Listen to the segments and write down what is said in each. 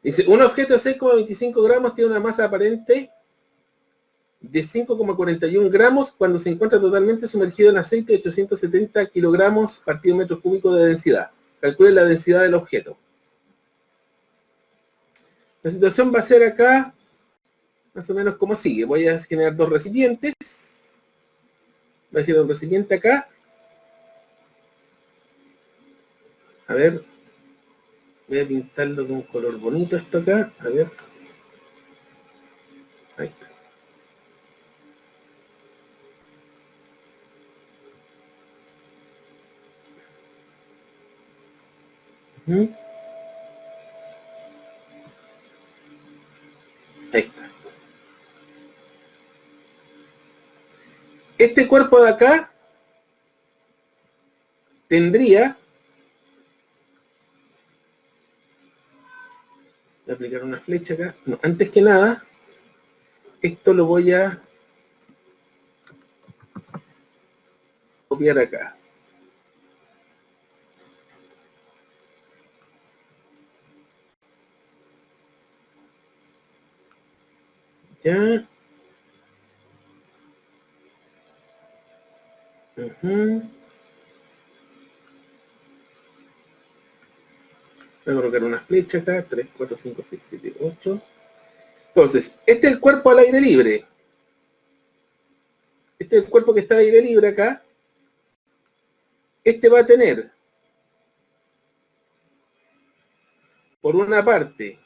Dice, un objeto de 6,25 gramos tiene una masa aparente de 5,41 gramos cuando se encuentra totalmente sumergido en aceite de 870 kilogramos partido metros cúbicos de densidad. Calcule la densidad del objeto. La situación va a ser acá, más o menos como sigue. Voy a generar dos recipientes. Voy a generar un recipiente acá. A ver. Voy a pintarlo con un color bonito esto acá. A ver. Ahí está. Ahí está. Este cuerpo de acá tendría, voy a aplicar una flecha acá, no, antes que nada, esto lo voy a copiar acá. Ya. Voy a colocar una flecha acá, 3, 4, 5, 6, 7, 8. Entonces, este es el cuerpo al aire libre. Este es el cuerpo que está al aire libre acá. Este va a tener, por una parte,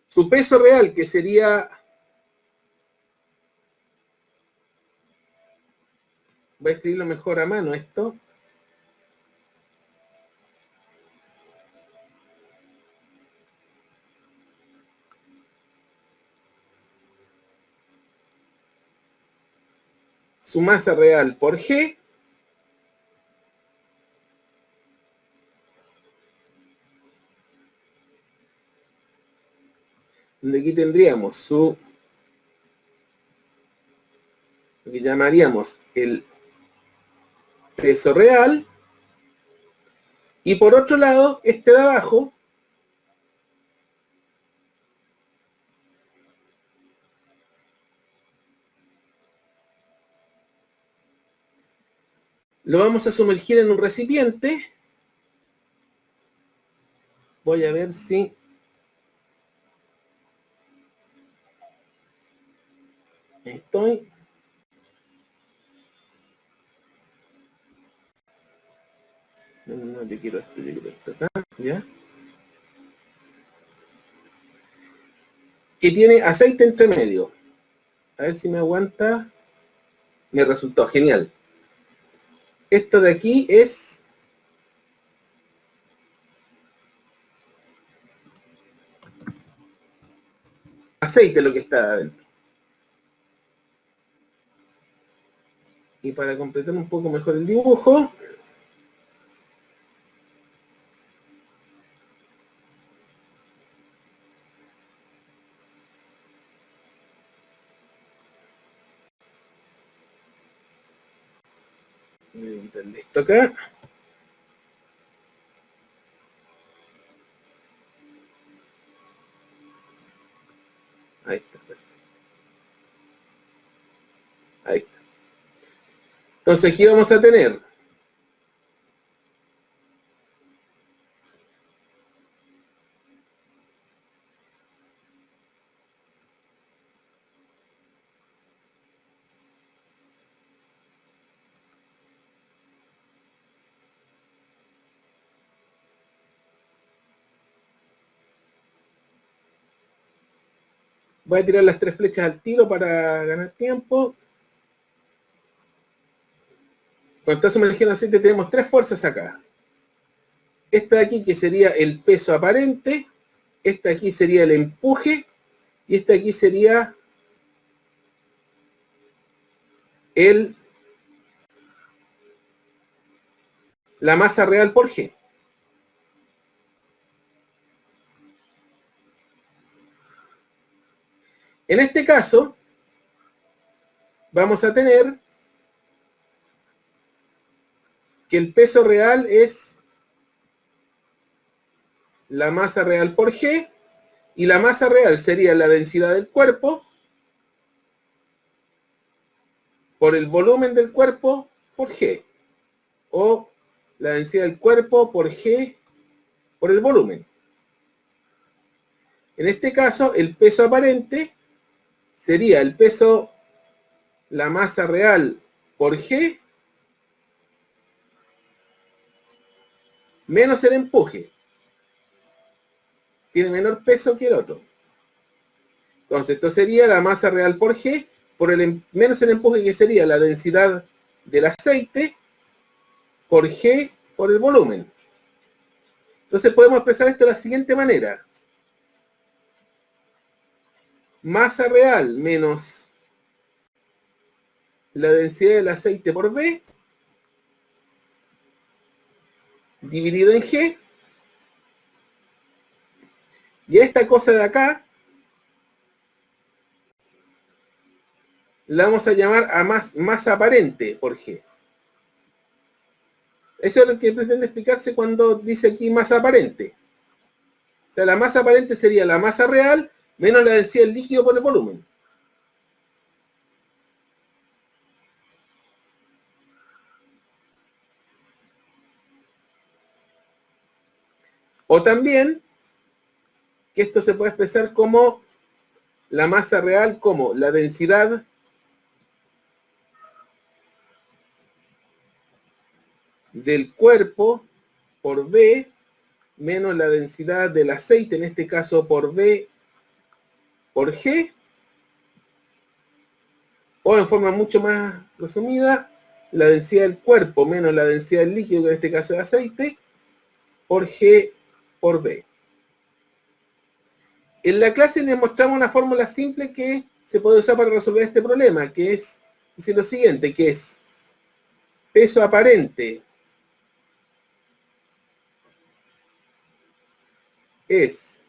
su peso real, que sería, voy a escribirlo mejor a mano esto, su masa real por G, donde aquí tendríamos lo que llamaríamos el peso real, y por otro lado, este de abajo, lo vamos a sumergir en un recipiente. Voy a ver si estoy. No, yo quiero esto acá, ¿ya? Que tiene aceite entre medio. A ver si me aguanta. Me resultó genial. Esto de aquí es aceite lo que está adentro. Y para completar un poco mejor el dibujo, voy a quitarle esto acá. Ahí está, perfecto. Ahí está. Entonces aquí vamos a tener voy a tirar las tres flechas al tiro para ganar tiempo. Cuando está sumergido en aceite tenemos tres fuerzas acá. Esta de aquí que sería el peso aparente, esta aquí sería el empuje y esta aquí sería la masa real por G. En este caso, vamos a tener que el peso real es la masa real por G, y la masa real sería la densidad del cuerpo por el volumen del cuerpo por G, o la densidad del cuerpo por G por el volumen. En este caso, el peso aparente sería el peso, la masa real por G, menos el empuje. Tiene menor peso que el otro. Entonces, esto sería la masa real por G, por menos el empuje, que sería la densidad del aceite, por G por el volumen. Entonces podemos expresar esto de la siguiente manera. Masa real menos la densidad del aceite por V, dividido en G, y a esta cosa de acá la vamos a llamar a masa aparente por G. Eso es lo que pretende explicarse cuando dice aquí masa aparente. O sea, la masa aparente sería la masa real menos la densidad del líquido por el volumen. O también, que esto se puede expresar como la masa real, como la densidad del cuerpo por V menos la densidad del aceite, en este caso por V por G, o en forma mucho más resumida, la densidad del cuerpo menos la densidad del líquido, que en este caso es aceite, por G por V. En la clase les mostramos una fórmula simple que se puede usar para resolver este problema, que es, dice lo siguiente, que es peso aparente es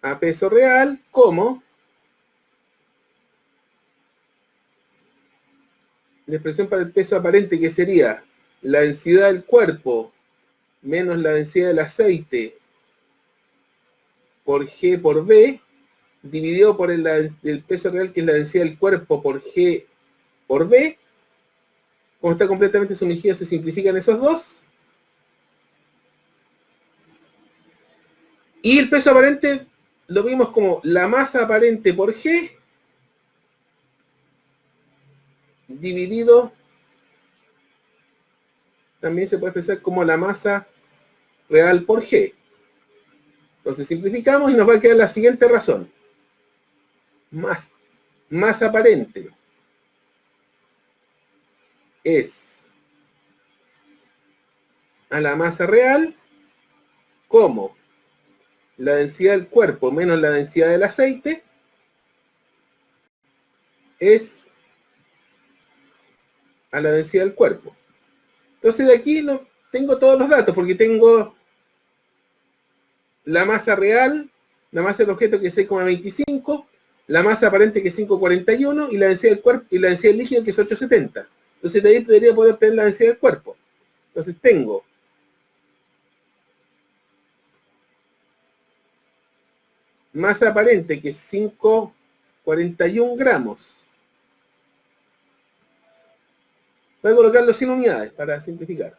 a peso real, como la expresión para el peso aparente, que sería la densidad del cuerpo menos la densidad del aceite por G por V, dividido por el peso real, que es la densidad del cuerpo por G por V. Como está completamente sumergido, se simplifican esos dos. Y el peso aparente lo vimos como la masa aparente por G dividido, también se puede expresar como la masa real por G. Entonces simplificamos y nos va a quedar la siguiente razón. Masa aparente es a la masa real como la densidad del cuerpo menos la densidad del aceite es a la densidad del cuerpo. Entonces de aquí no tengo todos los datos, porque tengo la masa real, la masa del objeto que es 6,25, la masa aparente que es 5,41 y la densidad del cuerpo y la densidad del líquido que es 8,70. Entonces de ahí debería poder obtener la densidad del cuerpo. Entonces tengo masa aparente que es 5,41 gramos. Voy a colocarlo sin unidades para simplificar.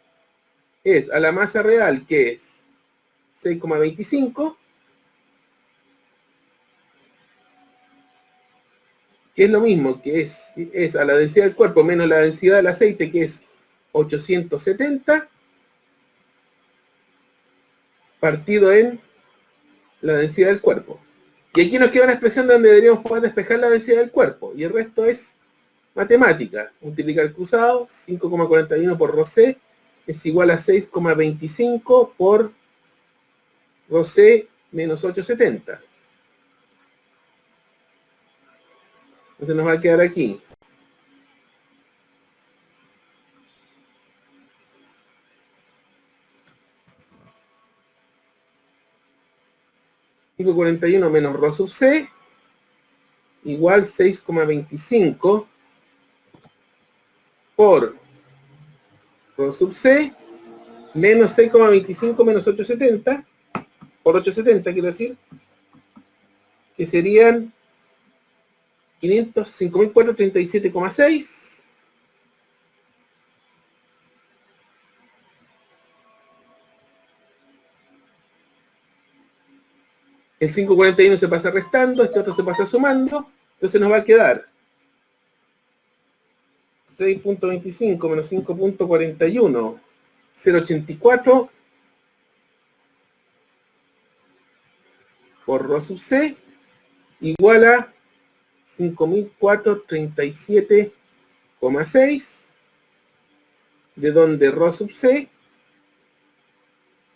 Es a la masa real, que es 6,25, que es lo mismo, que es a la densidad del cuerpo menos la densidad del aceite, que es 870, partido en la densidad del cuerpo. Y aquí nos queda una expresión donde deberíamos poder despejar la densidad del cuerpo, y el resto es matemática. Multiplicar cruzado, 5,41 por ρc es igual a 6,25 por ρc menos 870. Entonces nos va a quedar aquí. 5,41 menos rho sub c igual 6,25 por rho sub c menos 6,25 menos 870 por 870, quiero decir, que serían 5.437,6. El 5,41 se pasa restando, este otro se pasa sumando, entonces nos va a quedar 6.25 menos 5.41, 0.84 por rho sub c igual a 5.437,6, de donde rho sub c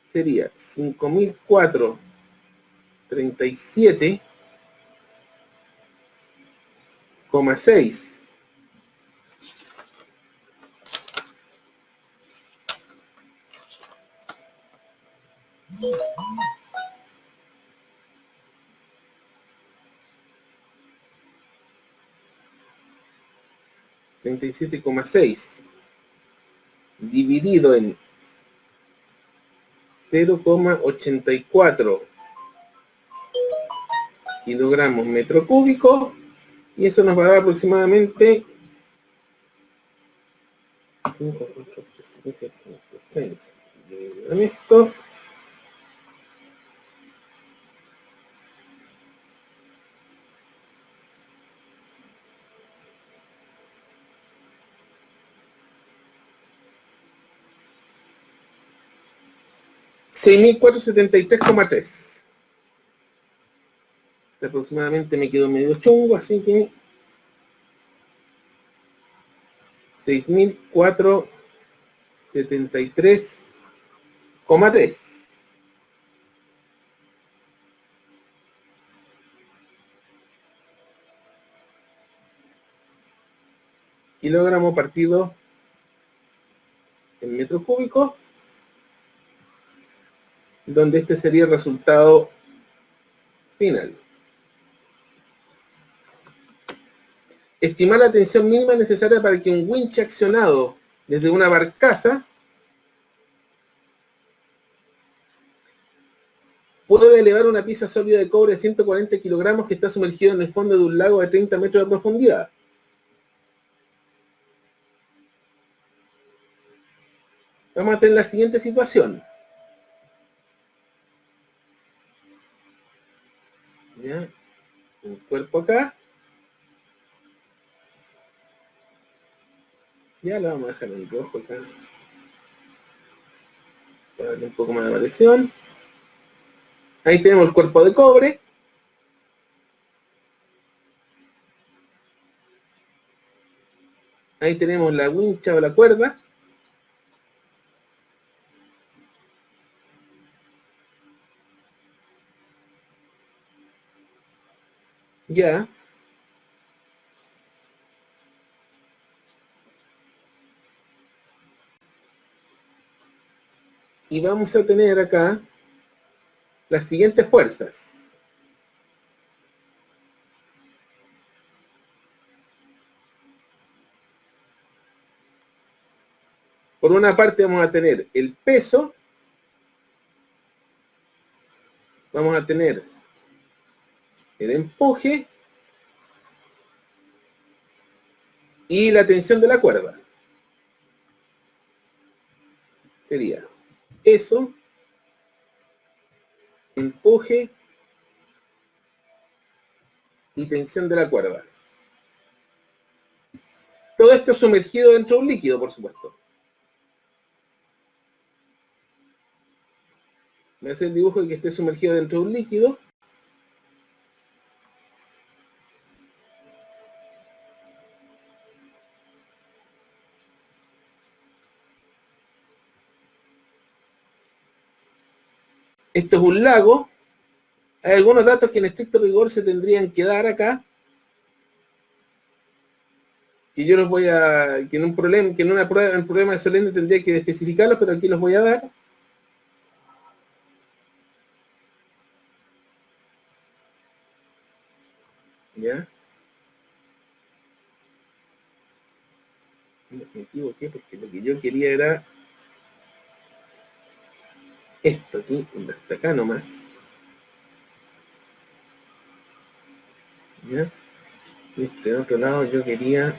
sería 5.437,6 37,6 dividido en 0,84 kilogramos metro cúbico, y eso nos va a dar aproximadamente 5,437,6 dividido en esto, $6.473,3. Aproximadamente me quedó medio chungo, así que 6.473,3 kilogramo partido en metro cúbico, donde este sería el resultado final. Estimar la tensión mínima necesaria para que un winch accionado desde una barcaza pueda elevar una pieza sólida de cobre de 140 kilogramos que está sumergido en el fondo de un lago de 30 metros de profundidad. Vamos a tener la siguiente situación. ¿Ya? Un cuerpo acá. Ya lo vamos a dejar en rojo acá, para darle un poco más de variación. Ahí tenemos el cuerpo de cobre. Ahí tenemos la wincha o la cuerda. Ya. Y vamos a tener acá las siguientes fuerzas. Por una parte vamos a tener el peso, vamos a tener el empuje y la tensión de la cuerda. Sería peso, empuje y tensión de la cuerda. Todo esto sumergido dentro de un líquido, por supuesto. Voy a hacer el dibujo de que esté sumergido dentro de un líquido. Esto es un lago. Hay algunos datos que en estricto rigor se tendrían que dar acá, que yo los voy a, que en un problema, que en una prueba, en el problema de Solende tendría que especificarlos, pero aquí los voy a dar. Me equivoqué porque lo que yo quería era esto aquí, hasta acá nomás. ¿Ya? Este otro lado yo quería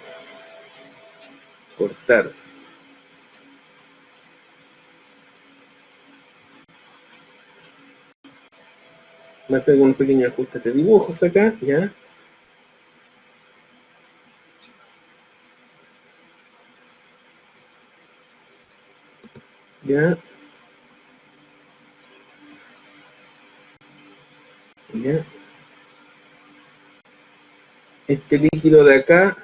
cortar. Voy a hacer un pequeño ajuste de dibujos acá, ¿ya? ¿Ya? ¿Ya? Este líquido de acá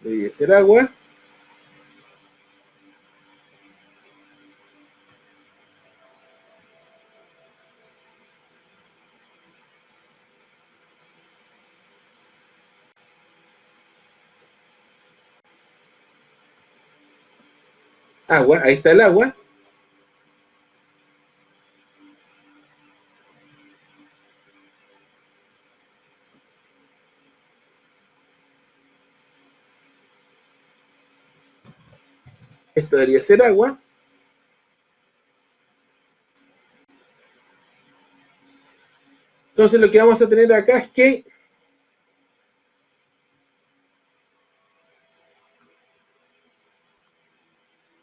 debe ser agua. Agua, ahí está el agua. Esto debería ser agua. Entonces lo que vamos a tener acá es que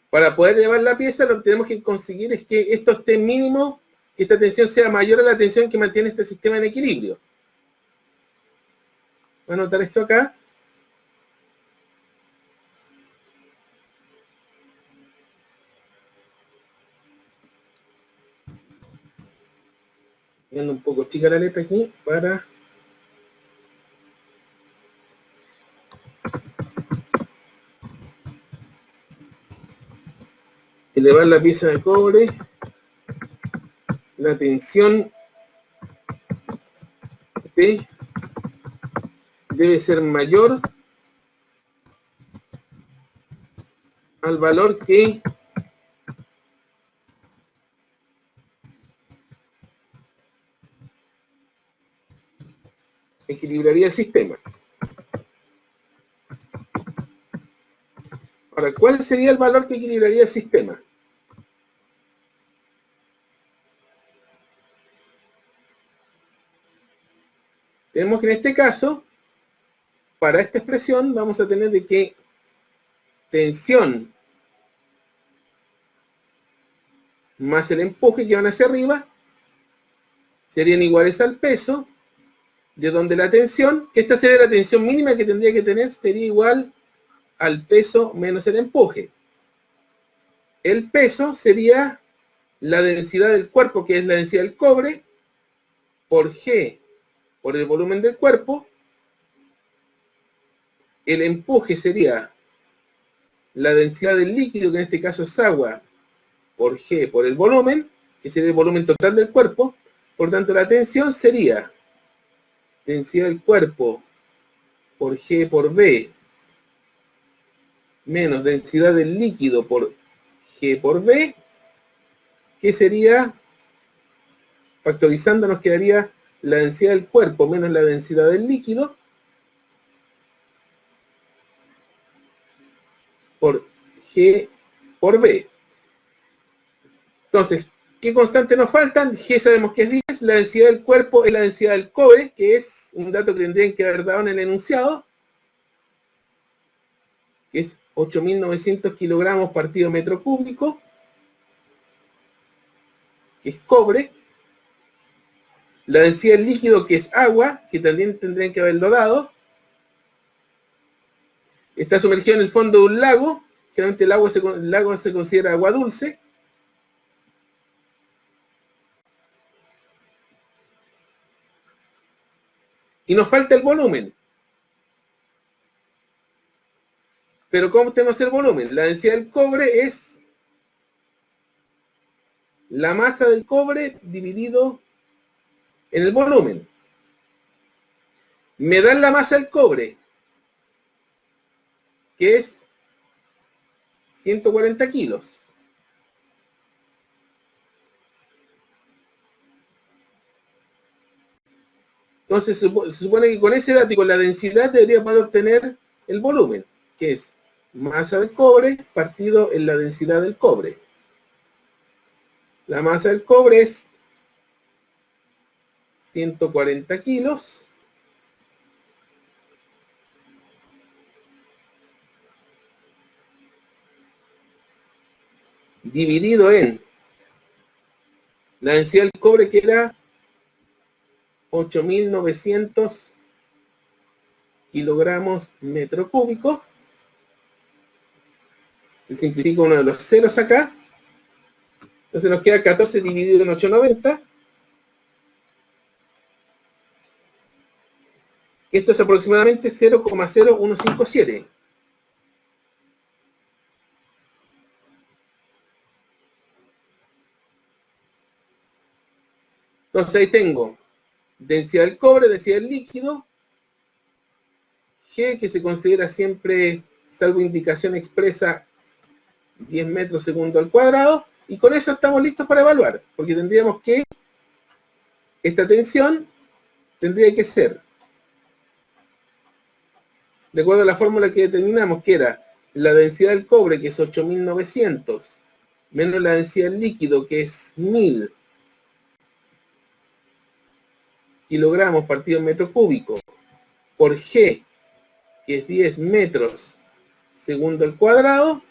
para poder llevar la pieza lo que tenemos que conseguir es que esto esté mínimo, que esta tensión sea mayor a la tensión que mantiene este sistema en equilibrio. Voy a anotar esto acá. Viendo un poco chica la letra aquí para elevar la pieza de cobre. La tensión P debe ser mayor al valor que equilibraría el sistema. Ahora, ¿cuál sería el valor que equilibraría el sistema? Tenemos que en este caso, para esta expresión, vamos a tener de que tensión más el empuje que van hacia arriba serían iguales al peso, de donde la tensión, que esta sería la tensión mínima que tendría que tener, sería igual al peso menos el empuje. El peso sería la densidad del cuerpo, que es la densidad del cobre, por G, por el volumen del cuerpo. El empuje sería la densidad del líquido, que en este caso es agua, por G, por el volumen, que sería el volumen total del cuerpo. Por tanto, la tensión sería densidad del cuerpo por G por B, menos densidad del líquido por G por B, que sería, factorizando, nos quedaría la densidad del cuerpo menos la densidad del líquido por G por B. Entonces, ¿qué constantes nos faltan? G sabemos que es 10, la densidad del cuerpo es la densidad del cobre, que es un dato que tendrían que haber dado en el enunciado, que es 8.900 kilogramos partido metro cúbico, que es cobre. La densidad del líquido, que es agua, que también tendrían que haberlo dado. Está sumergido en el fondo de un lago. Generalmente el lago se considera agua dulce. Y nos falta el volumen. Pero ¿cómo tenemos el volumen? La densidad del cobre es la masa del cobre dividido en el volumen. Me dan la masa del cobre, que es 140 kilos. Entonces se supone que con ese dato y con la densidad debería poder obtener el volumen, que es masa de cobre partido en la densidad del cobre. La masa del cobre es 140 kilos. Dividido en la densidad del cobre, que era 8.900 kilogramos metro cúbico. Se simplifica uno de los ceros acá. Entonces nos queda 14 dividido en 890. Esto es aproximadamente 0,0157. Entonces ahí tengo densidad del cobre, densidad del líquido, G, que se considera siempre, salvo indicación expresa, 10 metros segundo al cuadrado, y con eso estamos listos para evaluar, porque tendríamos que, esta tensión tendría que ser, de acuerdo a la fórmula que determinamos, que era la densidad del cobre, que es 8.900, menos la densidad del líquido, que es 1.000 kilogramos partido en metro cúbico, por G, que es 10 metros segundo al cuadrado,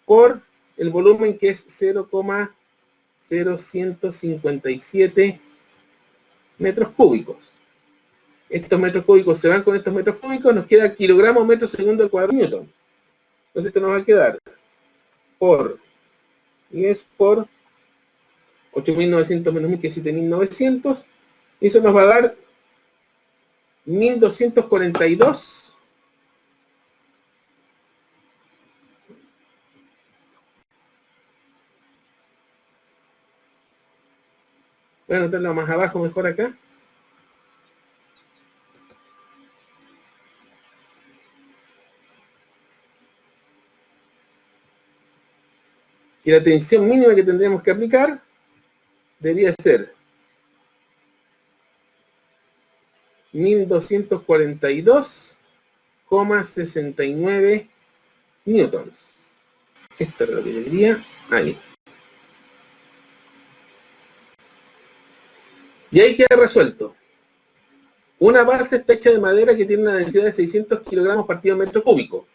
por el volumen, que es 0,0157 metros cúbicos. Estos metros cúbicos se van con estos metros cúbicos, nos queda kilogramos metro segundo al cuadrado newton. Entonces esto nos va a quedar por 10 por 8.900 menos 1.000, que es 7.900, y eso nos va a dar 1.242. Voy a anotarlo más abajo, mejor acá. Que la tensión mínima que tendríamos que aplicar debería ser 1.242,69 newtons. Esto es lo que yo diría. Ahí. Y ahí queda resuelto. Una balsa está hecha de madera que tiene una densidad de 600 kilogramos partido metro cúbico.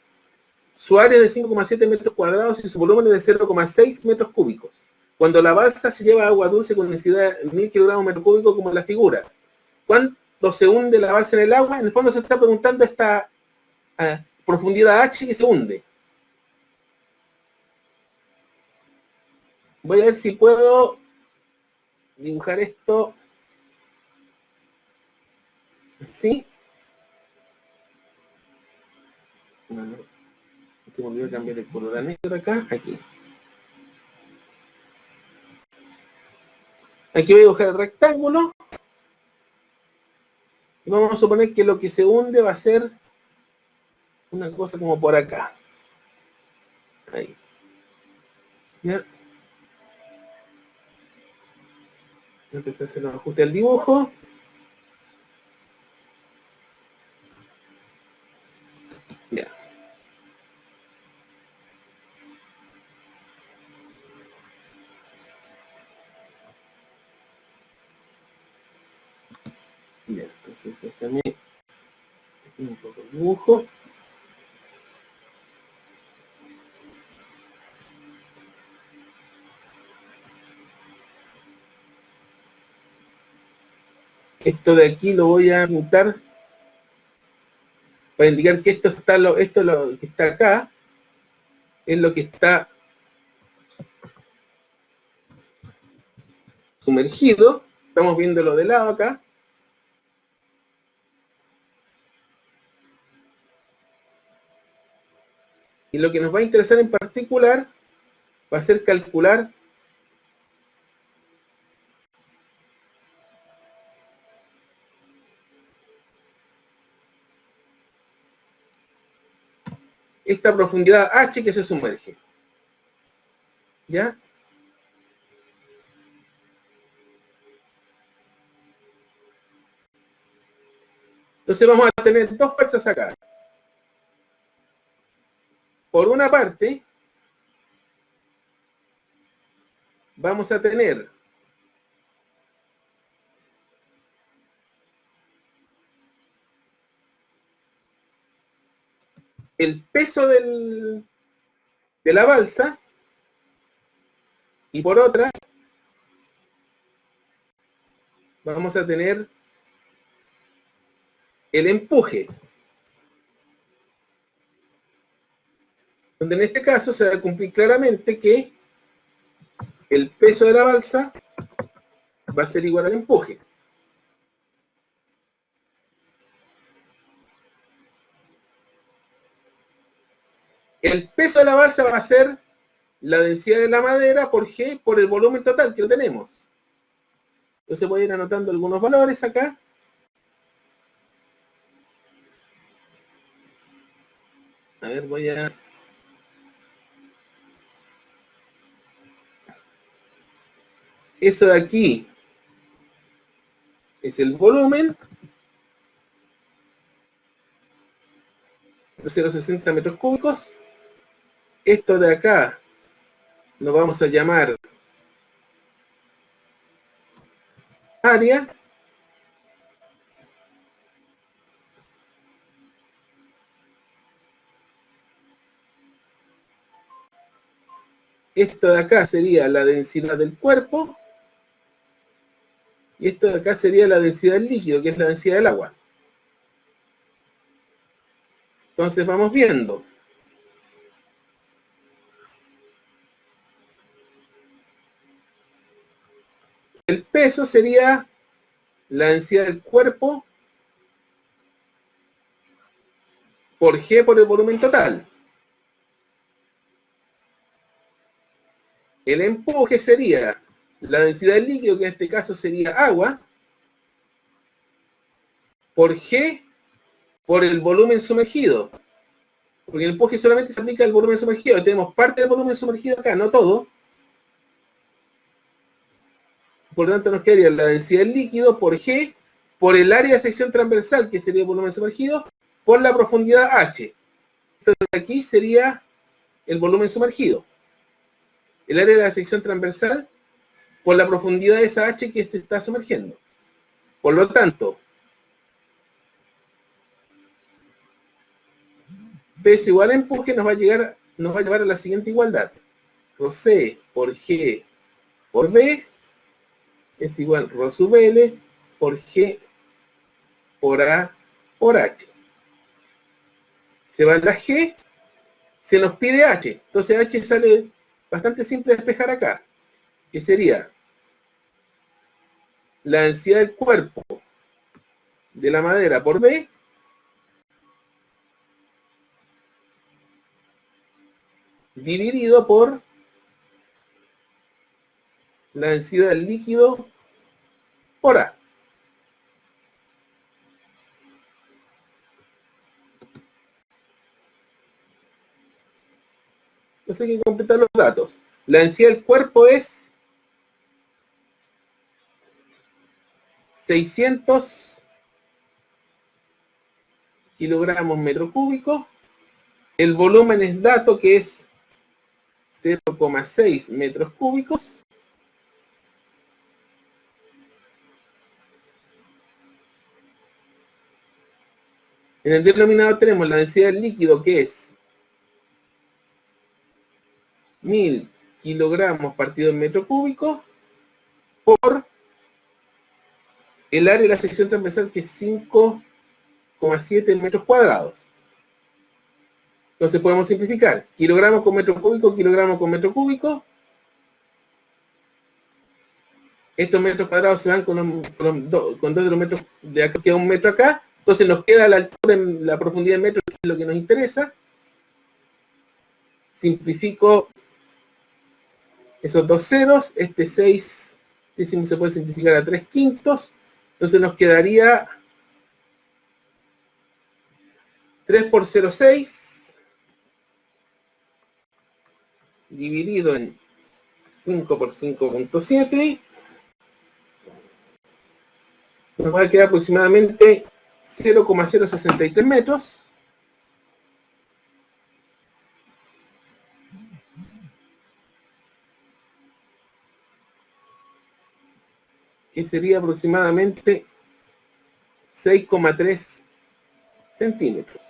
Su área es de 5,7 metros cuadrados y su volumen es de 0,6 metros cúbicos. Cuando la balsa se lleva agua dulce con densidad de 1.000 kilogramos metro cúbico, como en la figura, ¿cuánto se hunde la balsa en el agua? En el fondo se está preguntando esta profundidad H que se hunde. Voy a ver si puedo dibujar esto así. No, se me olvidó cambiar el color a negro acá, aquí. Aquí voy a dibujar el rectángulo. Y vamos a suponer que lo que se hunde va a ser una cosa como por acá. Ahí. ¿Ya? Empecé a hacer los ajustes al dibujo. Ya. Ya, entonces déjame un poco el dibujo. Esto de aquí lo voy a pintar para indicar que esto está lo que está acá es lo que está sumergido. Estamos viéndolo de lado acá. Y lo que nos va a interesar en particular va a ser calcular esta profundidad H que se sumerge. ¿Ya? Entonces vamos a tener dos fuerzas acá. por una parte, vamos a tener el peso de la balsa, y por otra vamos a tener el empuje, donde en este caso se va a cumplir claramente que el peso de la balsa va a ser igual al empuje. El peso de la balsa va a ser la densidad de la madera por G por el volumen total que lo tenemos. Entonces voy a ir anotando algunos valores acá. A ver, voy a... Eso de aquí es el volumen. 0,60 metros cúbicos. Esto de acá lo vamos a llamar área. Esto de acá sería la densidad del cuerpo. Y esto de acá sería la densidad del líquido, que es la densidad del agua. Entonces vamos viendo. El peso sería la densidad del cuerpo por G por el volumen total. El empuje sería la densidad del líquido, que en este caso sería agua, por G por el volumen sumergido. Porque el empuje solamente se aplica al volumen sumergido. Tenemos parte del volumen sumergido acá, no todo. Por lo tanto nos quedaría la densidad del líquido por G, por el área de sección transversal, que sería el volumen sumergido, por la profundidad H. Entonces aquí sería el volumen sumergido. El área de la sección transversal por la profundidad de esa H que se está sumergiendo. Por lo tanto, peso igual a empuje nos va a llevar a la siguiente igualdad. Rho C por G por B es igual Rho sub L por G por A por H. Se va la G, se nos pide H. Entonces H sale bastante simple de despejar acá, que sería la densidad del cuerpo de la madera por B dividido por la densidad del líquido por A. Entonces hay que completar los datos. La densidad del cuerpo es 600 kilogramos metro cúbico. El volumen es dato, que es 0,6 metros cúbicos. En el denominador tenemos la densidad del líquido, que es 1000 kilogramos partido en metro cúbico por el área de la sección transversal, que es 5,7 metros cuadrados. Entonces podemos simplificar. Kilogramos con metro cúbico, kilogramos con metro cúbico. Estos metros cuadrados se van con dos de los metros de acá, queda un metro acá. Entonces nos queda la altura en la profundidad en metros, que es lo que nos interesa. Simplifico esos dos ceros. Este 6 décimos se puede simplificar a 3/5. Entonces nos quedaría 3 por 0,6 dividido en 5 por 5,7. Nos va a quedar aproximadamente 0,063 metros. que sería aproximadamente 6,3 centímetros.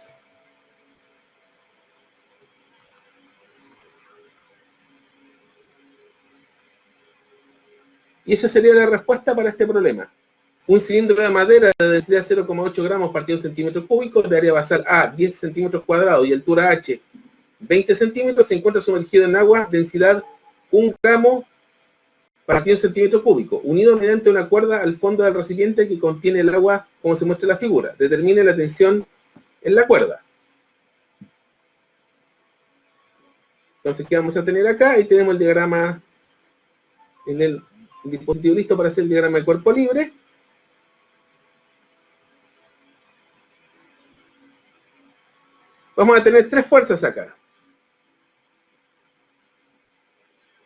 Y esa sería la respuesta para este problema. Un cilindro de madera de densidad 0,8 gramos partido en centímetros cúbicos de área basal A 10 centímetros cuadrados y altura H 20 centímetros se encuentra sumergido en agua densidad 1 gramo partido en centímetros cúbicos, unido mediante una cuerda al fondo del recipiente que contiene el agua como se muestra en la figura. Determine la tensión en la cuerda. Entonces, ¿qué vamos a tener acá? Ahí tenemos el diagrama en el dispositivo listo para hacer el diagrama de cuerpo libre. Vamos a tener tres fuerzas acá.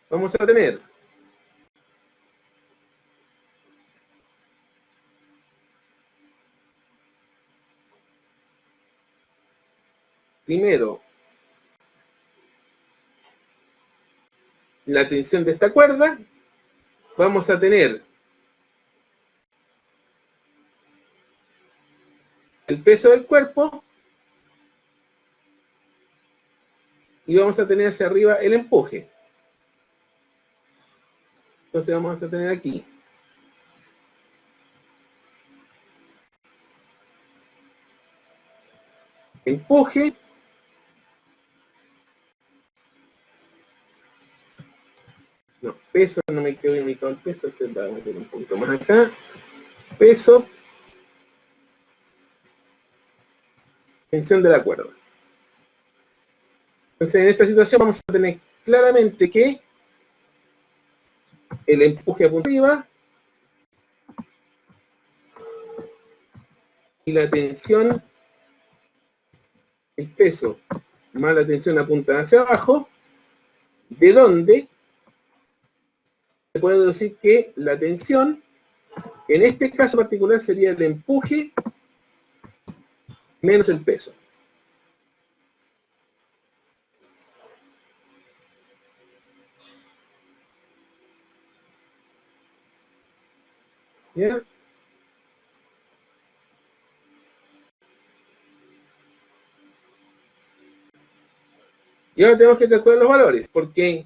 Vamos a tener primero la tensión de esta cuerda. Vamos a tener el peso del cuerpo y vamos a tener hacia arriba el empuje. Entonces vamos a tener aquí empuje, no, peso, no me quedo ubicado el peso, se va a meter un poquito más acá, peso, tensión de la cuerda. Entonces en esta situación vamos a tener claramente que el empuje apunta arriba y la tensión, el peso más la tensión apunta hacia abajo, de donde se puede decir que la tensión en este caso particular sería el empuje menos el peso. ¿Ya? Y ahora tenemos que calcular los valores, porque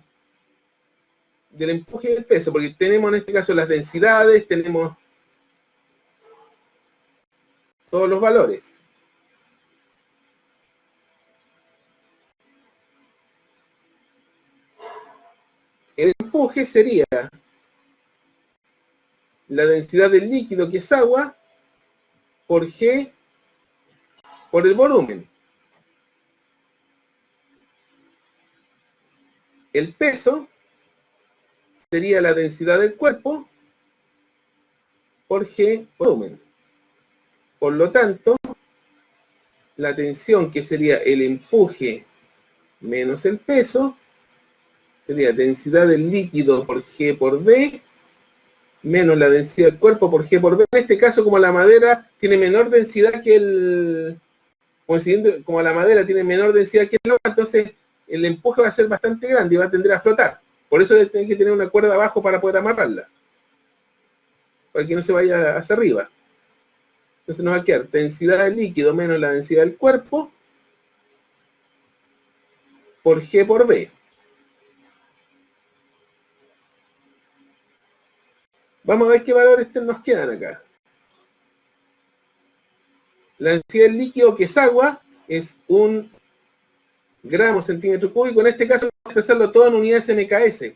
del empuje y del peso, porque tenemos en este caso las densidades, tenemos todos los valores. El empuje sería la densidad del líquido, que es agua, por G, por el volumen. El peso sería la densidad del cuerpo, por G, volumen. Por lo tanto, la tensión, que sería el empuje menos el peso, sería densidad del líquido por G por B, menos la densidad del cuerpo por G por B. En este caso, como la madera tiene menor densidad que el... Como la madera tiene menor densidad que el agua, entonces el empuje va a ser bastante grande y va a tender a flotar. Por eso hay que tener una cuerda abajo para poder amarrarla, para que no se vaya hacia arriba. Entonces nos va a quedar densidad del líquido menos la densidad del cuerpo por G por B. Vamos a ver qué valores nos quedan acá. La densidad del líquido, que es agua, es 1 gramo centímetro cúbico. En este caso vamos a expresarlo todo en unidades MKS,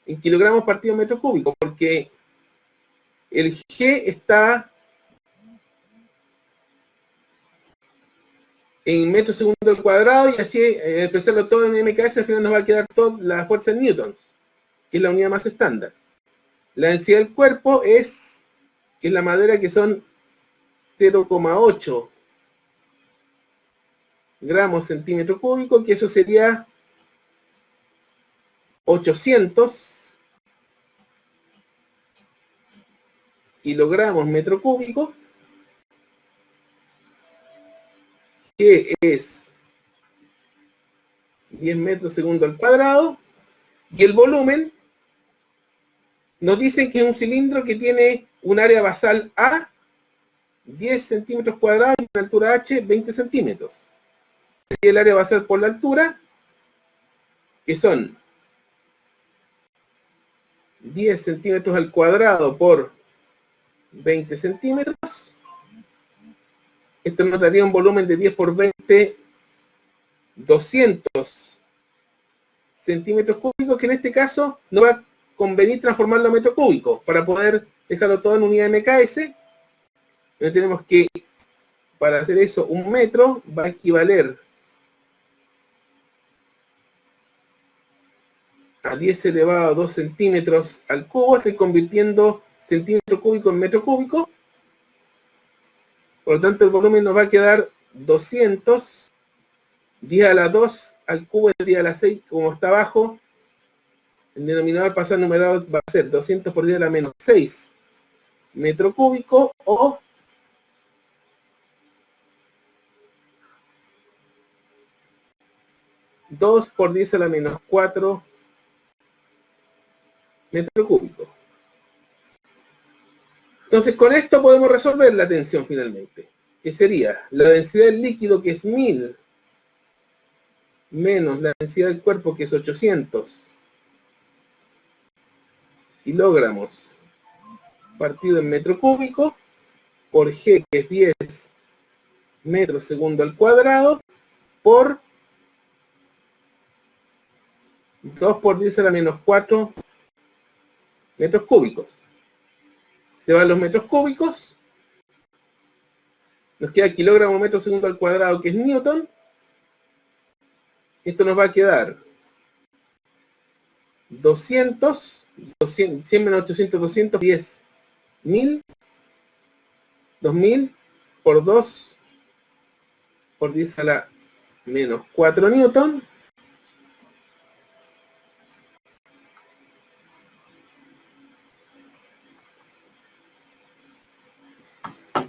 en kilogramos partido metro cúbico, porque el G está en metros segundo al cuadrado, y así expresarlo todo en MKS, al final nos va a quedar toda la fuerza en newtons, que es la unidad más estándar. La densidad del cuerpo que es la madera, que son 0,8 gramos centímetro cúbico, que eso sería 800 kilogramos metro cúbico, que es 10 metros segundo al cuadrado, y el volumen Nos dicen que es un cilindro que tiene un área basal A, 10 centímetros cuadrados, y una altura H, 20 centímetros. Sería el área basal por la altura, que son 10 centímetros al cuadrado por 20 centímetros. Esto nos daría un volumen de 10 por 20, 200 centímetros cúbicos, que en este caso nos va a convenir transformarlo a metro cúbico para poder dejarlo todo en unidad de MKS. Entonces tenemos que, para hacer eso, un metro va a equivaler a 10 elevado a 2 centímetros al cubo. Estoy convirtiendo centímetro cúbico en metro cúbico. Por lo tanto, el volumen nos va a quedar 200, 10 a la 2 al cubo es 10 a la 6, como está abajo. El denominador pasar numerado va a ser 200 por 10 a la menos 6 metro cúbico, o 2 por 10 a la menos 4 metro cúbico. Entonces, con esto podemos resolver la tensión finalmente, que sería la densidad del líquido, que es 1000, menos la densidad del cuerpo, que es 800 kilogramos, partido en metro cúbico, por G, que es 10 metros segundo al cuadrado, por 2 por 10 a la menos 4 metros cúbicos. Se van los metros cúbicos, nos queda kilogramo metro segundo al cuadrado, que es Newton. Esto nos va a quedar 200, 100 menos 800, 200, 10, 1000, 2000 por 2 por 10 a la menos 4 Newton.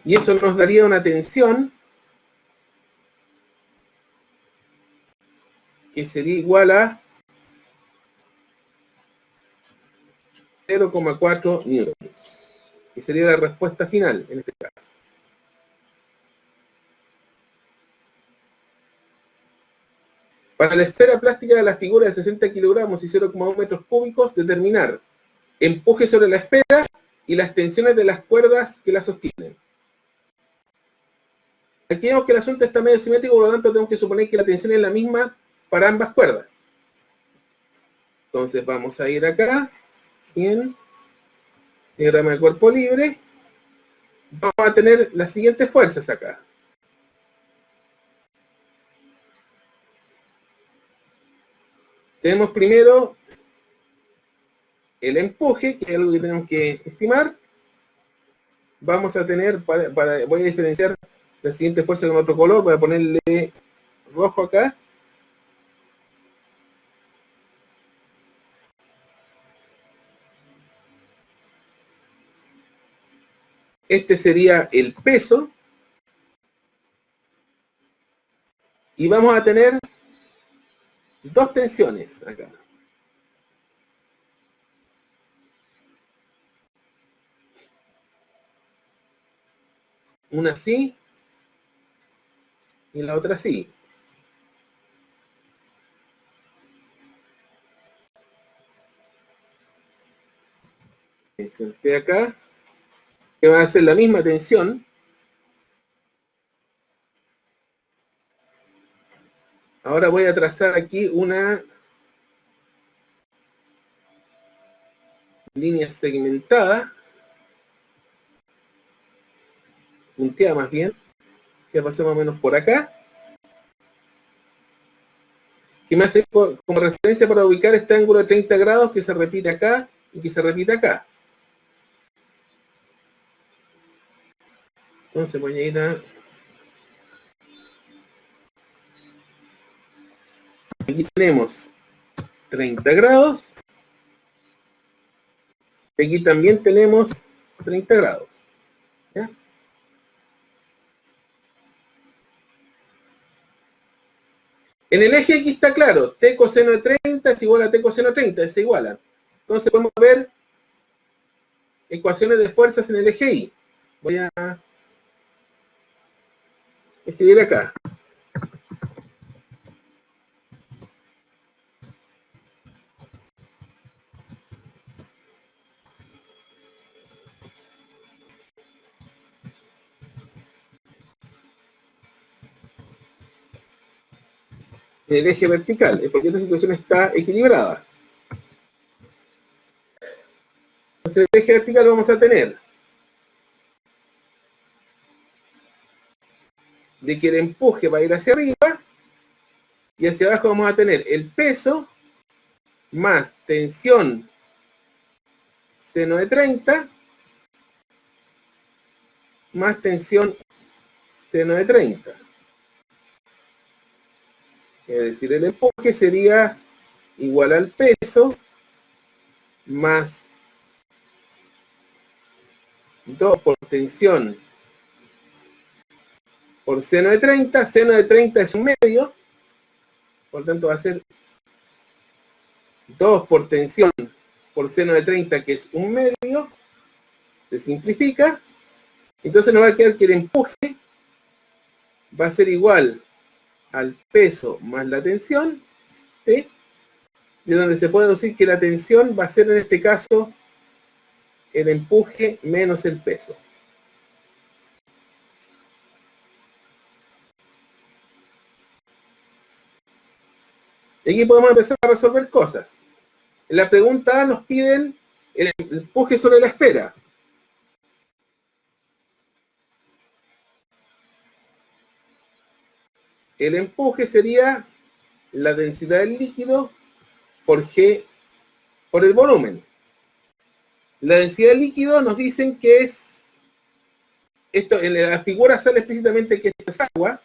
Y eso nos daría una tensión que sería igual a 0,4 newtons. Y sería la respuesta final en este caso. Para la esfera plástica de la figura de 60 kilogramos y 0,1 metros cúbicos, determinar empuje sobre la esfera y las tensiones de las cuerdas que la sostienen. Aquí vemos que el asunto está medio simétrico, por lo tanto tenemos que suponer que la tensión es la misma para ambas cuerdas. Entonces vamos a ir acá, 100, diagrama de cuerpo libre. Vamos a tener las siguientes fuerzas acá. Tenemos primero el empuje, que es algo que tenemos que estimar. Vamos a tener, voy a diferenciar la siguiente fuerza con otro color, voy a ponerle rojo acá. Este sería el peso. Y vamos a tener dos tensiones acá. Una así y la otra así. Tensión P acá, que va a ser la misma tensión. Ahora voy a trazar aquí una línea segmentada, punteada más bien, que pase más o menos por acá, que me hace como referencia para ubicar este ángulo de 30 grados que se repite acá y que se repite acá. Entonces voy a ir a... Aquí tenemos 30 grados. Aquí también tenemos 30 grados. ¿Ya? En el eje aquí está claro, t coseno de 30 es igual a t coseno de 30, se igualan. Entonces podemos ver ecuaciones de fuerzas en el eje Y. Voy a escribir acá. En el eje vertical, porque esta situación está equilibrada. Entonces, en el eje vertical vamos a tener de que el empuje va a ir hacia arriba y hacia abajo vamos a tener el peso más tensión seno de 30 más tensión seno de 30. Es decir, el empuje sería igual al peso más 2 por tensión por seno de 30. Seno de 30 es un medio, por tanto va a ser 2 por tensión por seno de 30, que es un medio, se simplifica. Entonces nos va a quedar que el empuje va a ser igual al peso más la tensión, ¿sí? De donde se puede decir que la tensión va a ser en este caso el empuje menos el peso. Y aquí podemos empezar a resolver cosas. En la pregunta A nos piden el empuje sobre la esfera. El empuje sería la densidad del líquido por G por el volumen. La densidad del líquido nos dicen que es, esto en la figura sale explícitamente que esto es agua.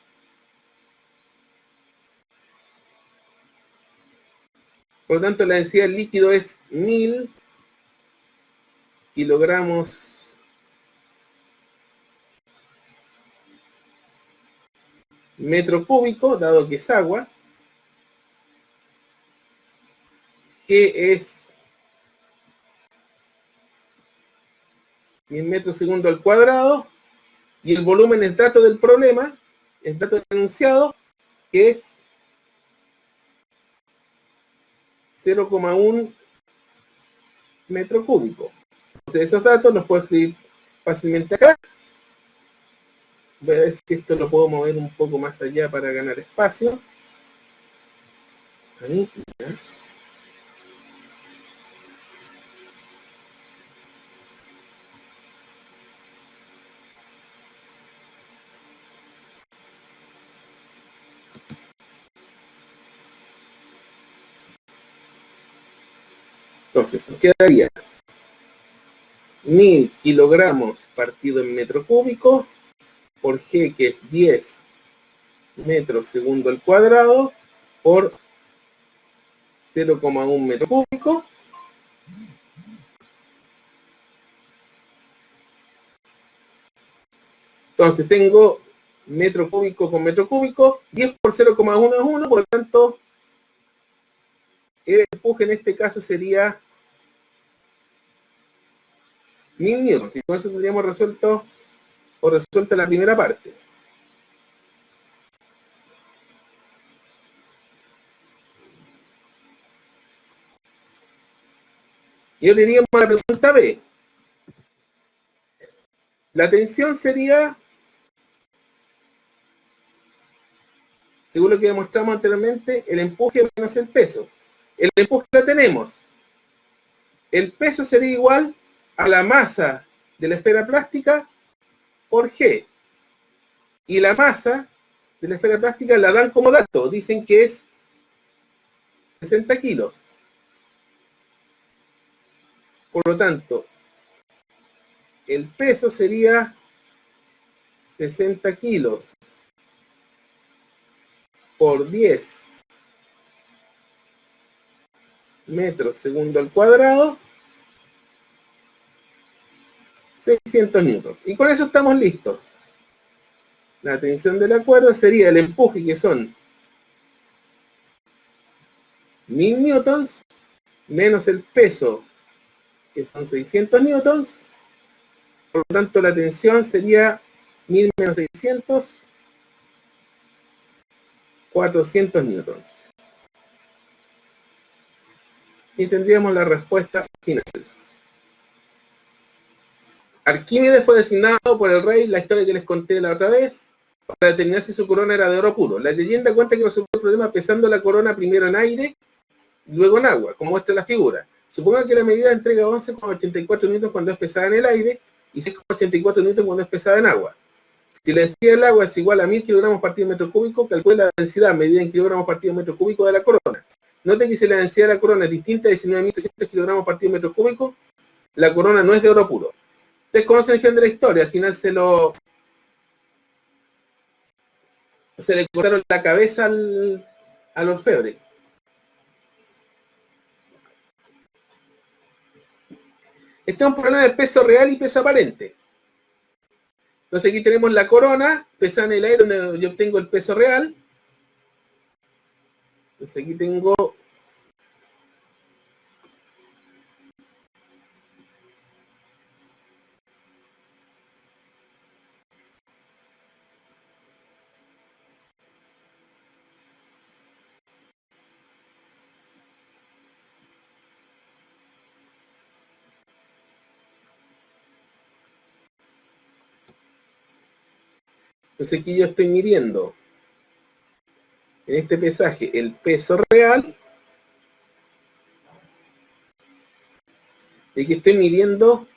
Por lo tanto, la densidad del líquido es 1000 kilogramos metro cúbico, dado que es agua. G es 1000 metros segundo al cuadrado. Y el volumen es dato del problema, es dato del enunciado, que es 0,1 metro cúbico. Entonces esos datos los puedo escribir fácilmente acá. Voy a ver si esto lo puedo mover un poco más allá para ganar espacio. Ahí, ¿ya? Entonces, nos quedaría 1000 kilogramos partido en metro cúbico por G, que es 10 metros segundo al cuadrado, por 0,1 metro cúbico. Entonces tengo metro cúbico con metro cúbico, 10 por 0,1 es 1, por lo tanto, el empuje en este caso sería 1000 newtons, y con eso tendríamos resuelto o resuelta la primera parte. Y ahora iríamos a la pregunta B. La tensión sería, según lo que demostramos anteriormente, el empuje menos el peso. El empuje lo tenemos. El peso sería igual a la masa de la esfera plástica por G. Y la masa de la esfera plástica la dan como dato. Dicen que es 60 kilos. Por lo tanto, el peso sería 60 kilos por 10 metros segundo al cuadrado, 600 newtons. Y con eso estamos listos. La tensión de la cuerda sería el empuje, que son 1000 newtons, menos el peso, que son 600 newtons, Por lo tanto, la tensión sería 1000 menos 600, 400 newtons. Y tendríamos la respuesta final. Arquímedes fue designado por el rey, la historia que les conté la otra vez, para determinar si su corona era de oro puro. La leyenda cuenta que resolvió el problema pesando la corona primero en aire y luego en agua, como muestra la figura. Suponga que la medida entrega 11,84 newtons cuando es pesada en el aire y 6,84 newtons cuando es pesada en agua. Si la densidad del agua es igual a 1000 kilogramos partido metro cúbico, calcule la densidad medida en kilogramos partido metro cúbico de la corona. Note que si la densidad de la corona es distinta de 19.300 kilogramos partido metro cúbico, la corona no es de oro puro. Ustedes conocen el final de la historia, al final se le cortaron la cabeza al orfebre. Este es un problema de peso real y peso aparente. Entonces aquí tenemos la corona, pesada en el aire, donde yo obtengo el peso real. Entonces aquí tengo entonces aquí yo estoy midiendo en este pesaje el peso real. Y aquí estoy midiendo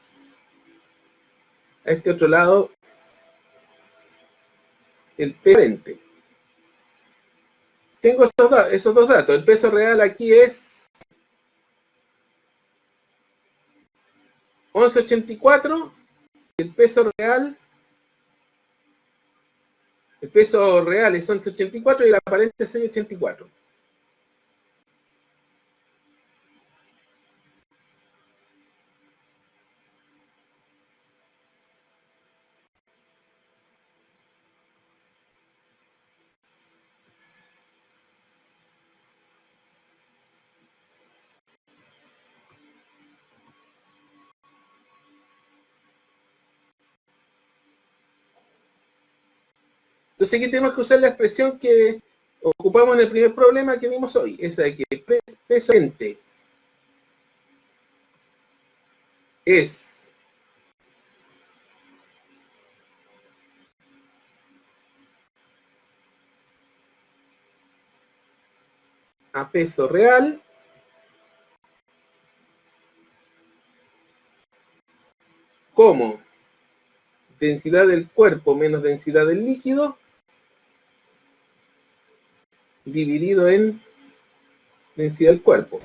a este otro lado el peso aparente. Tengo esos dos datos. El peso real aquí es 11,84. El peso real es 11,84 y el aparente es 6,84. Entonces aquí tenemos que usar la expresión que ocupamos en el primer problema que vimos hoy, esa de que el peso aparente es a peso real como densidad del cuerpo menos densidad del líquido dividido en densidad del cuerpo,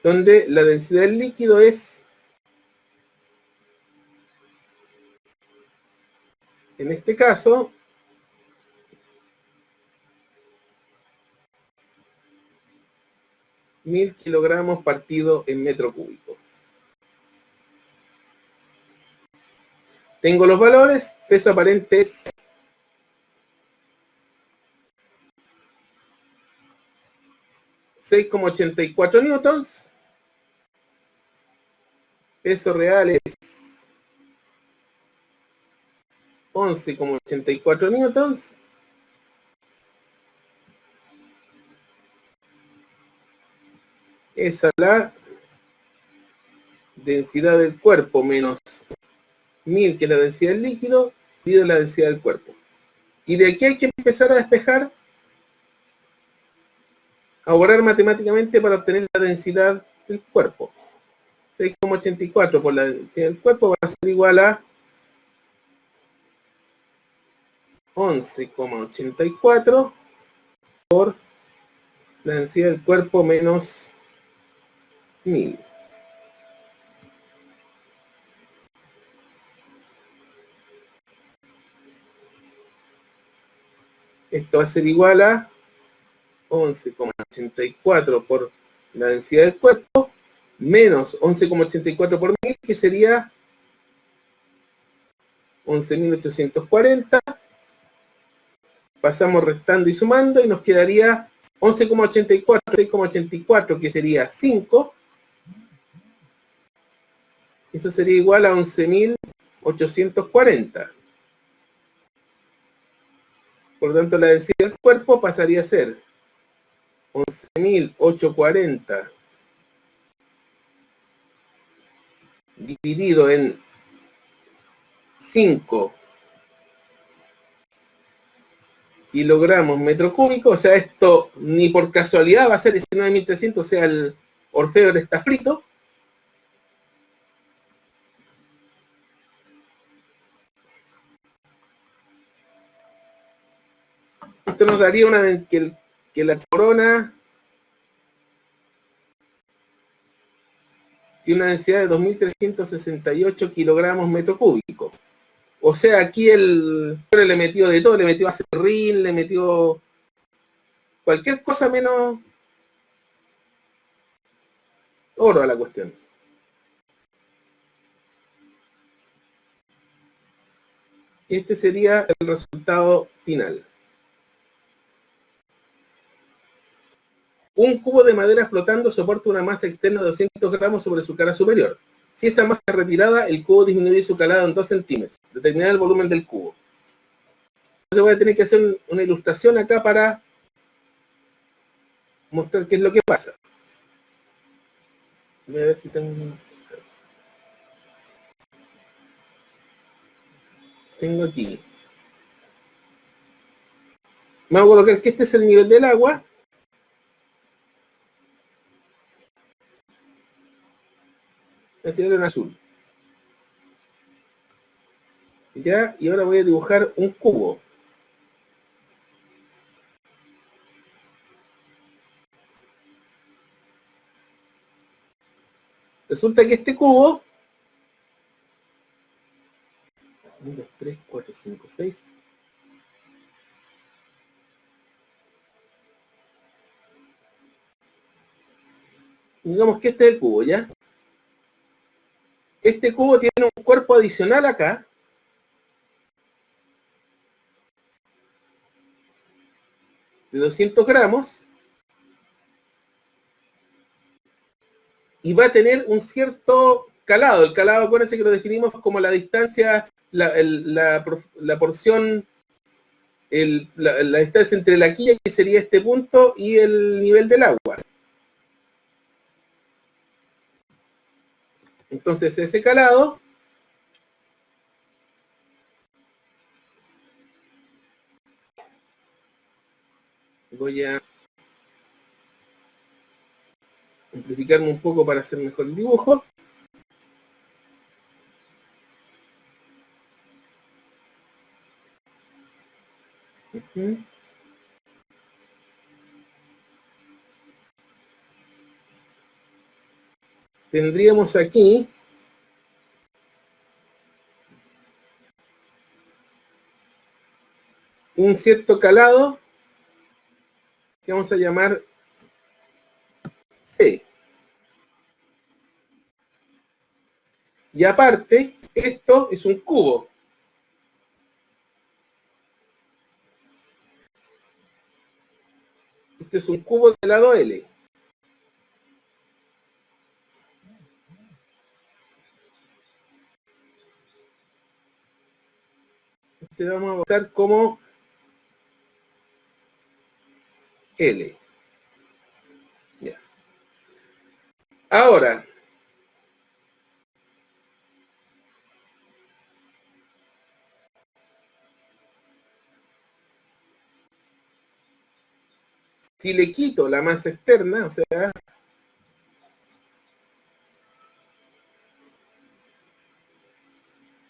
donde la densidad del líquido es, en este caso, mil kilogramos partido en metro cúbico. Tengo los valores, peso aparente es 6,84 newtons, peso real es 11,84 newtons, esa es la densidad del cuerpo menos 1000, que es la densidad del líquido, dividido la densidad del cuerpo. Y de aquí hay que empezar a despejar, a borrar matemáticamente para obtener la densidad del cuerpo. 6,84 por la densidad del cuerpo va a ser igual a 11,84 por la densidad del cuerpo menos 1000. Esto va a ser igual a 11,84 por la densidad del cuerpo menos 11,84 por 1000, que sería 11.840. Pasamos restando y sumando y nos quedaría 11,84, 6,84, que sería 5, Eso sería igual a 11.840. Por lo tanto, la densidad del cuerpo pasaría a ser 11.840 dividido en 5 kilogramos metro cúbico. O sea, esto ni por casualidad va a ser 19.300, o sea, el Orfeo está frito. Esto nos daría que la corona tiene una densidad de 2.368 kilogramos metro cúbico. O sea, aquí le metió de todo, le metió acerrín, le metió cualquier cosa menos oro a la cuestión. Este sería el resultado final. Un cubo de madera flotando soporta una masa externa de 200 gramos sobre su cara superior. Si esa masa es retirada, el cubo disminuye su calado en 2 centímetros. Determinar el volumen del cubo. Entonces voy a tener que hacer una ilustración acá para mostrar qué es lo que pasa. Voy a ver si tengo aquí. Vamos a colocar que este es el nivel del agua. Voy a tirar en azul. Ya, y ahora voy a dibujar un cubo. Resulta que este cubo 1, 2, 3, 4, 5, 6. Digamos que este es el cubo, ¿ya? Este cubo tiene un cuerpo adicional acá. De 200 gramos. Y va a tener un cierto calado. El calado, acuérdense que lo definimos como la distancia, la porción, la distancia entre la quilla, que sería este punto, y el nivel del agua. Entonces ese calado voy a amplificarme un poco para hacer mejor el dibujo. Tendríamos aquí un cierto calado que vamos a llamar C. Y aparte, esto es un cubo. Este es un cubo de lado L. Este vamos a usar como L. Ya. Ahora, si le quito la masa externa, o sea,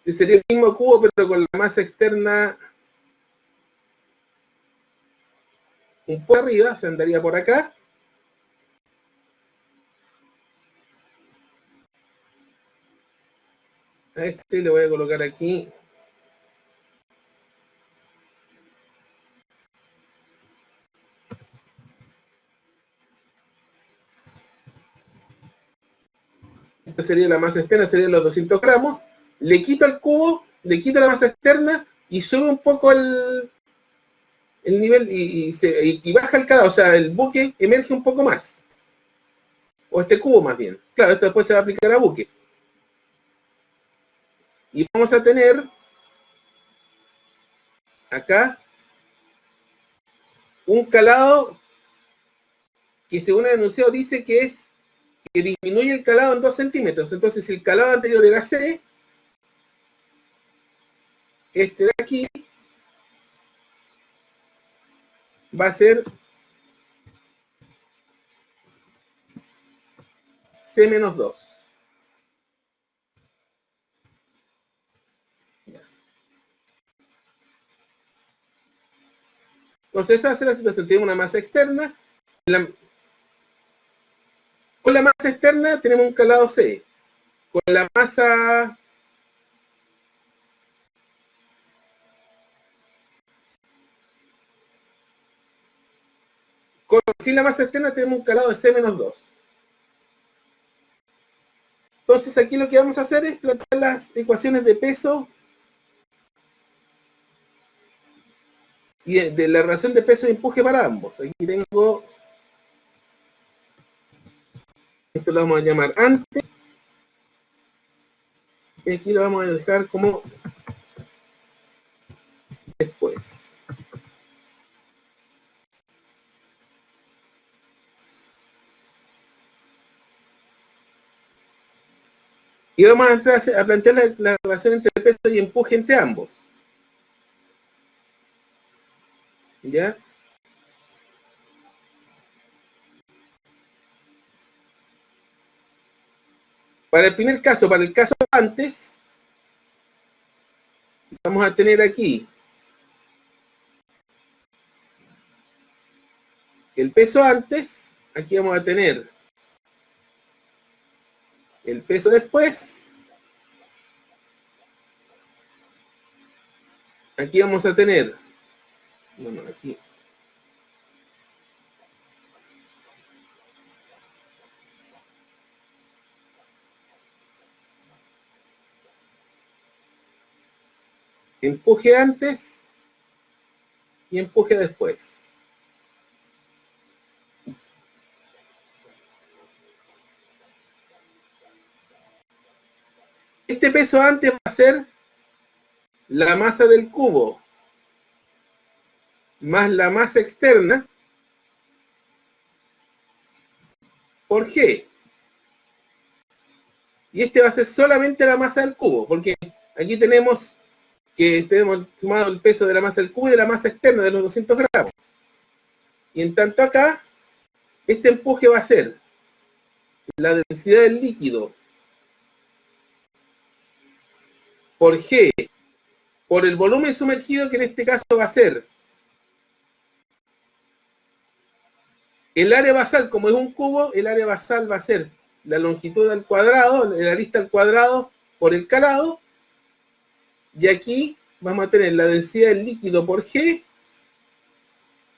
sería el mismo cubo, pero con la masa externa un poco arriba, se andaría por acá. A este le voy a colocar aquí esta sería la masa externa, serían los 200 gramos. Le quito el cubo, le quito la masa externa y sube un poco el nivel y baja el calado, o sea, el buque emerge un poco más. O este cubo más bien. Claro, esto después se va a aplicar a buques. Y vamos a tener acá un calado que según el enunciado dice que disminuye el calado en 2 centímetros. Entonces, si el calado anterior era C, este de aquí va a ser C menos 2. Entonces, esa va a ser la situación. Tenemos una masa externa. Con la masa externa tenemos un calado C. Con la masa... sin la masa externa tenemos un calado de C menos 2. Entonces aquí lo que vamos a hacer es plantear las ecuaciones de peso y de la relación de peso y empuje para ambos. Aquí tengo... Esto lo vamos a llamar antes. Y aquí lo vamos a dejar como después. Y vamos a entrar a plantear la relación entre peso y empuje entre ambos. ¿Ya? Para el primer caso, para el caso antes, vamos a tener aquí el peso antes, aquí vamos a tener el peso después, aquí vamos a tener, bueno, aquí, empuje antes y empuje después. Este peso antes va a ser la masa del cubo más la masa externa por G. Y este va a ser solamente la masa del cubo, porque aquí tenemos que tenemos sumado el peso de la masa del cubo y de la masa externa de los 200 gramos. Y en tanto acá, este empuje va a ser la densidad del líquido por G, por el volumen sumergido, que en este caso va a ser el área basal. Como es un cubo, el área basal va a ser la longitud al cuadrado, la arista al cuadrado por el calado, y aquí vamos a tener la densidad del líquido por G,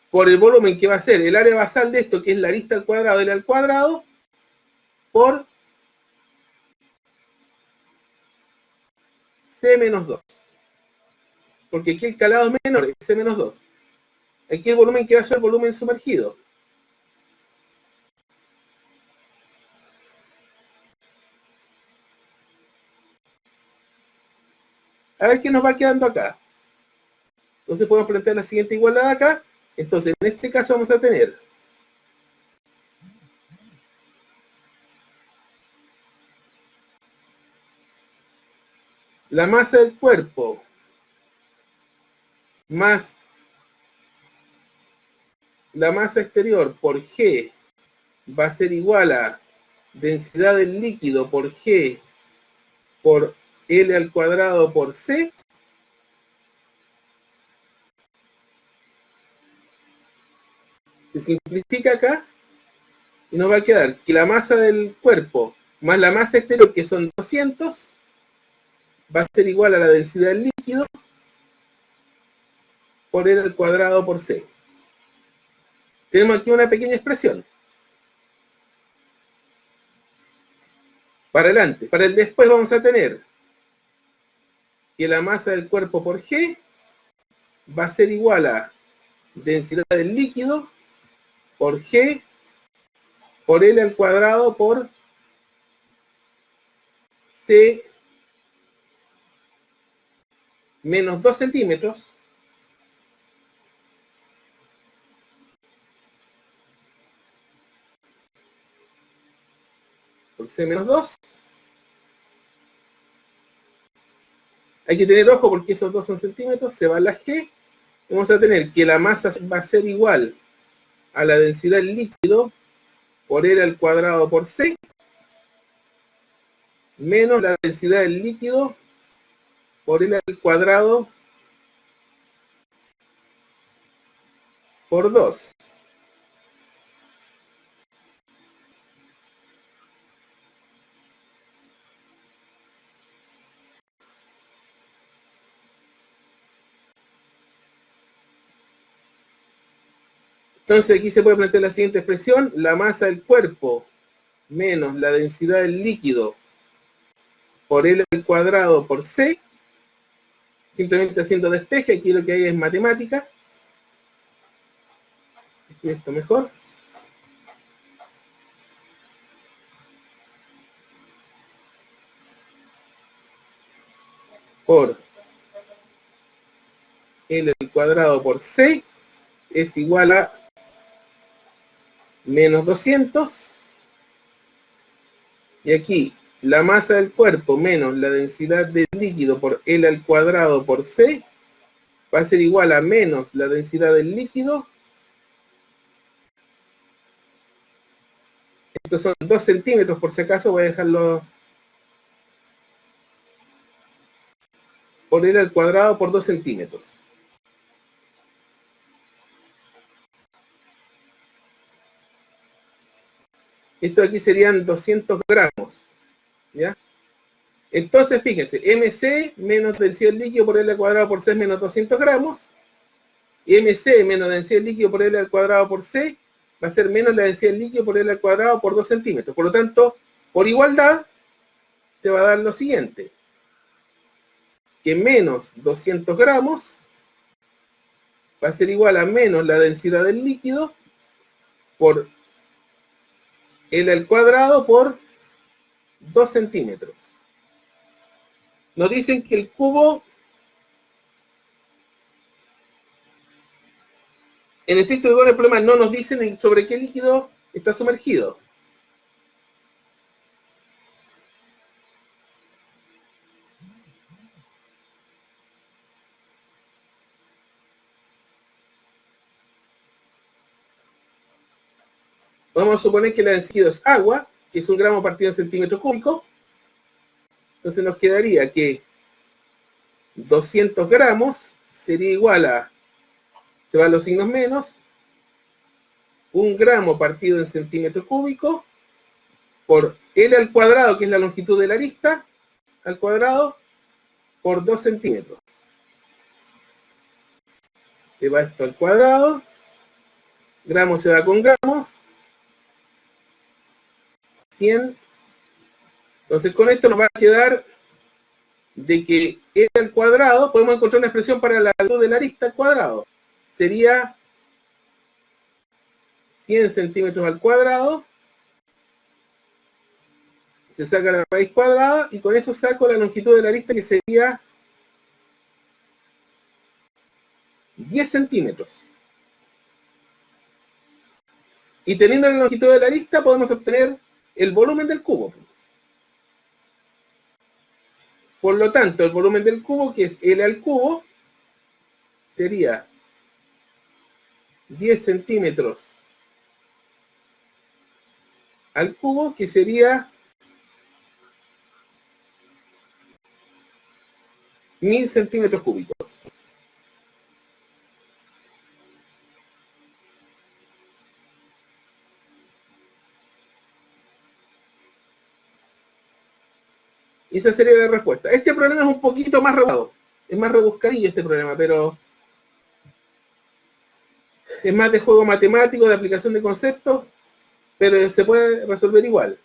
por el volumen, que va a ser el área basal de esto, que es la arista al cuadrado, L al cuadrado, por C menos 2. Porque aquí el calado es menor, es C menos 2. Aquí el volumen que va a ser el volumen sumergido. A ver qué nos va quedando acá. Entonces podemos plantear la siguiente igualdad acá. Entonces en este caso vamos a tener la masa del cuerpo más la masa exterior por G va a ser igual a densidad del líquido por G por L al cuadrado por C. Se simplifica acá y nos va a quedar que la masa del cuerpo más la masa exterior, que son 200, va a ser igual a la densidad del líquido por L al cuadrado por C. Tenemos aquí una pequeña expresión. Para adelante. Para el después vamos a tener que la masa del cuerpo por G va a ser igual a densidad del líquido por G por L al cuadrado por C menos 2 centímetros por C menos 2. Hay que tener ojo porque esos 2 son centímetros, se va la G. Vamos a tener que la masa va a ser igual a la densidad del líquido por L al cuadrado por C, menos la densidad del líquido por L al cuadrado por 2. Entonces aquí se puede plantear la siguiente expresión: la masa del cuerpo menos la densidad del líquido por L al cuadrado por C, simplemente haciendo despeje. Aquí lo que hay es matemática. Esto mejor. Por L al cuadrado por C es igual a menos 200. Y aquí la masa del cuerpo menos la densidad del líquido por L al cuadrado por C va a ser igual a menos la densidad del líquido. Estos son 2 centímetros, por si acaso voy a dejarlo por L al cuadrado por 2 centímetros. Esto aquí serían 200 gramos. ¿Ya? Entonces, fíjense, MC menos densidad del líquido por L al cuadrado por C es menos 200 gramos. Y MC menos densidad del líquido por L al cuadrado por C va a ser menos la densidad del líquido por L al cuadrado por 2 centímetros. Por lo tanto, por igualdad, se va a dar lo siguiente: que menos 200 gramos va a ser igual a menos la densidad del líquido por L al cuadrado por 2 centímetros. Nos dicen que el cubo, en estricto rigor el problema no nos dicen sobre qué líquido está sumergido. Vamos a suponer que la densidad es agua, que es 1 gramo partido en centímetro cúbico. Entonces nos quedaría que 200 gramos sería igual a, se van los signos menos, 1 gramo partido en centímetro cúbico por L al cuadrado, que es la longitud de la arista, al cuadrado, por 2 centímetros. Se va esto al cuadrado, gramos se va con gramos, 100. Entonces con esto nos va a quedar de que L al cuadrado, podemos encontrar una expresión para la longitud de la arista al cuadrado. Sería 100 centímetros al cuadrado, se saca la raíz cuadrada y con eso saco la longitud de la arista, que sería 10 centímetros. Y teniendo la longitud de la arista podemos obtener el volumen del cubo. Por lo tanto, el volumen del cubo, que es L al cubo, sería 10 centímetros al cubo, que sería 1000 centímetros cúbicos. Y esa sería la respuesta. Este problema es un poquito más rebuscado. Es más rebuscadillo este problema, pero es más de juego matemático, de aplicación de conceptos, pero se puede resolver igual.